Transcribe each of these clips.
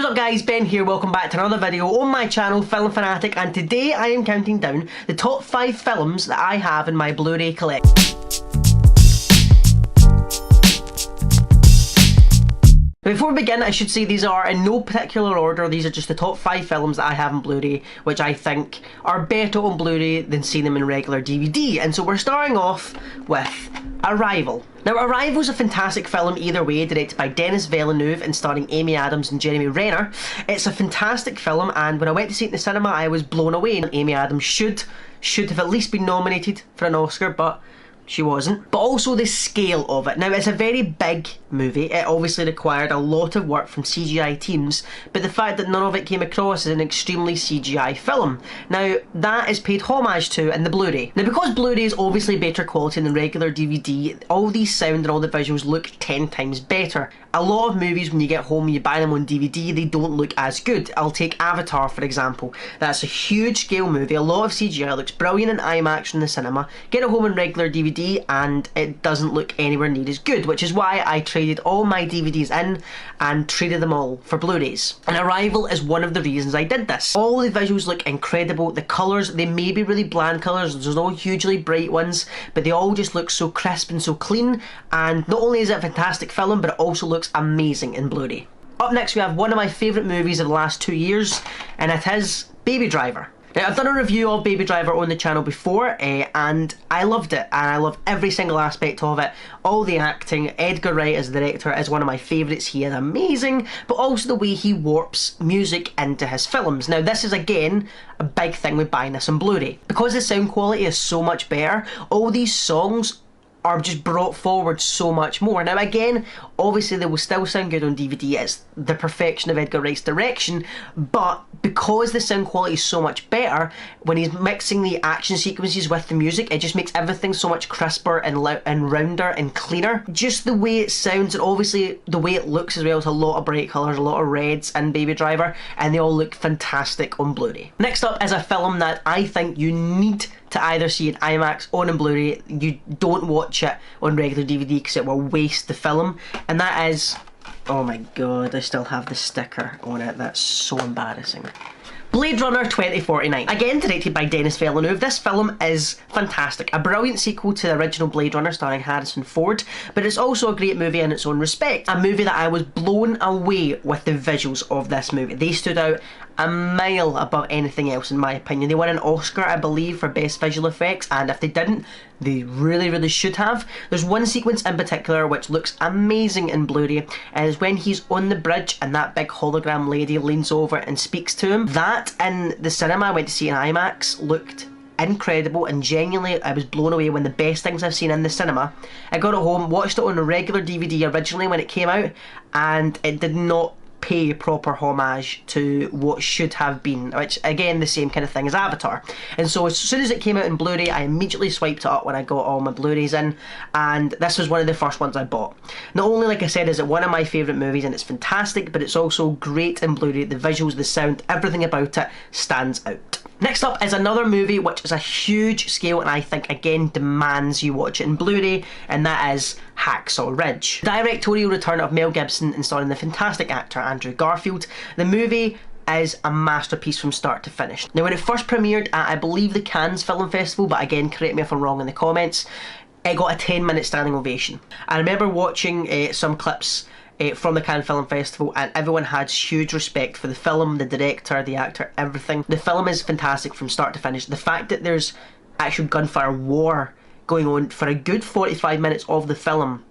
What is up guys, Ben here, welcome back to another video on my channel, FilmFanatic, and today I am counting down the top 5 films that I have in my Blu-ray collection. Before we begin, I should say these are in no particular order. These are just the top 5 films that I have on Blu-ray, which I think are better on Blu-ray than seeing them in regular DVD. And so we're starting off with Arrival. Now, Arrival is a fantastic film either way, directed by Denis Villeneuve and starring Amy Adams and Jeremy Renner. It's a fantastic film, and when I went to see it in the cinema, I was blown away. Amy Adams should have at least been nominated for an Oscar, but she wasn't. But also the scale of it. Now, it's a very big movie. It obviously required a lot of work from CGI teams, but the fact that none of it came across as an extremely CGI film. Now, that is paid homage to in the Blu-ray. Now, because Blu-ray is obviously better quality than regular DVD, all these sound and all the visuals look 10 times better. A lot of movies, when you get home and you buy them on DVD, they don't look as good. I'll take Avatar, for example. That's a huge scale movie, a lot of CGI, looks brilliant in IMAX from the cinema. Get it home in regular DVD and it doesn't look anywhere near as good, which is why I traded all my DVDs in and traded them all for Blu-rays. And Arrival is one of the reasons I did this. All the visuals look incredible. The colours, they may be really bland colours, there's no hugely bright ones, but they all just look so crisp and so clean, and not only is it a fantastic film, but it also looks amazing in Blu-ray. Up next we have one of my favourite movies of the last 2 years, and it is Baby Driver. Now, I've done a review of Baby Driver on the channel before, and I loved it, and I love every single aspect of it. All the acting, Edgar Wright as the director is one of my favourites. He is amazing, but also the way he warps music into his films. Now, this is again a big thing with buying this on Blu-ray. Because the sound quality is so much better, all these songs are just brought forward so much more. Now again, obviously they will still sound good on DVD, it's the perfection of Edgar Wright's direction, but because the sound quality is so much better, when he's mixing the action sequences with the music, it just makes everything so much crisper and rounder and cleaner. Just the way it sounds, and obviously the way it looks as well, it's a lot of bright colours, a lot of reds in Baby Driver, and they all look fantastic on Blu-ray. Next up is a film that I think you need to either see in IMAX or on Blu-ray. You don't watch it on regular DVD because it will waste the film, and that is, oh my god, I still have the sticker on it, that's so embarrassing. Blade Runner 2049. Again directed by Denis Villeneuve. This film is fantastic. A brilliant sequel to the original Blade Runner starring Harrison Ford, but it's also a great movie in its own respect. A movie that I was blown away with the visuals of this movie. They stood out a mile above anything else in my opinion. They won an Oscar, I believe, for best visual effects, and if they didn't, they really should have. There's one sequence in particular which looks amazing in Blu-ray, and is when he's on the bridge and that big hologram lady leans over and speaks to him. That in the cinema I went to see in IMAX looked incredible, and genuinely I was blown away. One of the best things I've seen in the cinema. I got it home, watched it on a regular DVD originally when it came out, and it did not pay proper homage to what should have been, which again the same kind of thing as Avatar. And so as soon as it came out in Blu-ray, I immediately swiped it up when I got all my Blu-rays in, and this was one of the first ones I bought. Not only, like I said, is it one of my favourite movies and it's fantastic, but it's also great in Blu-ray. The visuals, the sound, everything about it stands out. Next up is another movie which is a huge scale, and I think again demands you watch it in Blu-ray, and that is Hacksaw Ridge. The directorial return of Mel Gibson and starring the fantastic actor Andrew Garfield. The movie is a masterpiece from start to finish. Now when it first premiered at, I believe, the Cannes Film Festival, but again correct me if I'm wrong in the comments, it got a 10-minute standing ovation. I remember watching some clips from the Cannes Film Festival, and everyone had huge respect for the film, the director, the actor, everything. The film is fantastic from start to finish. The fact that there's actual gunfire war going on for a good 45 minutes of the film,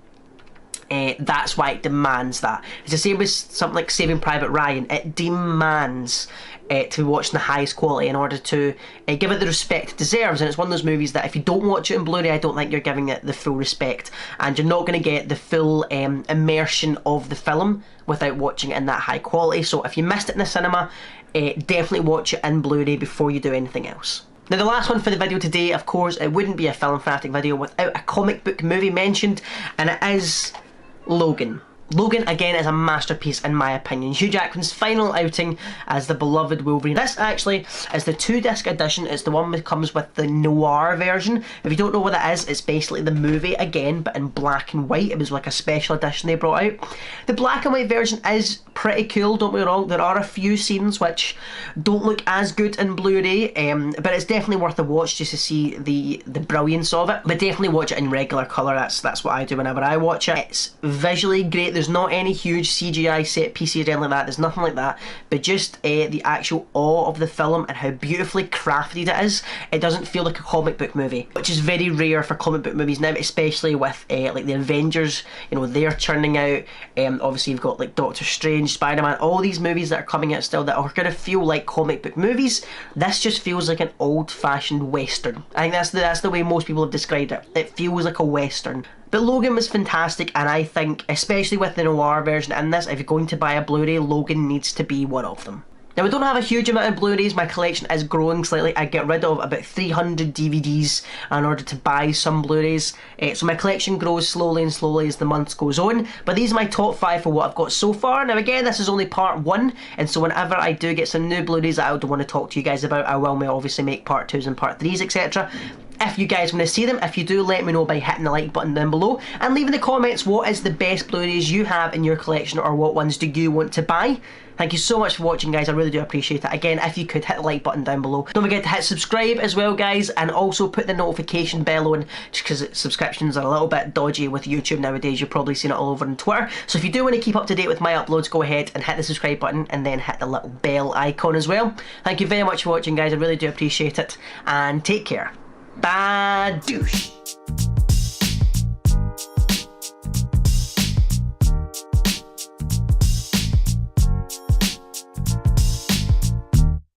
that's why it demands that. It's the same with something like Saving Private Ryan. It demands to be watched in the highest quality in order to give it the respect it deserves, and it's one of those movies that if you don't watch it in Blu-ray, I don't think you're giving it the full respect, and you're not going to get the full immersion of the film without watching it in that high quality. So if you missed it in the cinema, definitely watch it in Blu-ray before you do anything else. Now the last one for the video today, of course, it wouldn't be a FilmFanatic video without a comic book movie mentioned, and it is Logan. Logan, again, is a masterpiece in my opinion. Hugh Jackman's final outing as the beloved Wolverine. This actually is the 2-disc edition. It's the one that comes with the noir version. If you don't know what that is, it's basically the movie again, but in black and white. It was like a special edition they brought out. The black and white version is pretty cool, don't get me wrong. There are a few scenes which don't look as good in Blu-ray, but it's definitely worth a watch just to see the brilliance of it. But definitely watch it in regular colour. That's what I do whenever I watch it. It's visually great. There's not any huge CGI set pieces or anything like that. There's nothing like that. But just the actual awe of the film and how beautifully crafted it is. It doesn't feel like a comic book movie, which is very rare for comic book movies now, especially with like the Avengers. You know, they're churning out. Obviously, you've got like Doctor Strange, Spider-Man, all these movies that are coming out still that are going to feel like comic book movies. This just feels like an old-fashioned Western. I think that's the way most people have described it. It feels like a Western. But Logan was fantastic, and I think, especially with the noir version in this, if you're going to buy a Blu-ray, Logan needs to be one of them. Now, we don't have a huge amount of Blu-rays. My collection is growing slightly. I get rid of about 300 DVDs in order to buy some Blu-rays. So my collection grows slowly and slowly as the months goes on. But these are my top 5 for what I've got so far. Now, again, this is only part 1. And so whenever I do get some new Blu-rays that I would want to talk to you guys about, I will obviously make part 2s and part 3s, etc. If you guys want to see them, if you do, let me know by hitting the like button down below and leave in the comments what is the best Blu-rays you have in your collection, or what ones do you want to buy. Thank you so much for watching, guys. I really do appreciate it. Again, if you could hit the like button down below. Don't forget to hit subscribe as well, guys, and also put the notification bell on, just because subscriptions are a little bit dodgy with YouTube nowadays. You've probably seen it all over on Twitter. So if you do want to keep up to date with my uploads, go ahead and hit the subscribe button and then hit the little bell icon as well. Thank you very much for watching, guys. I really do appreciate it, and take care. Bad douche.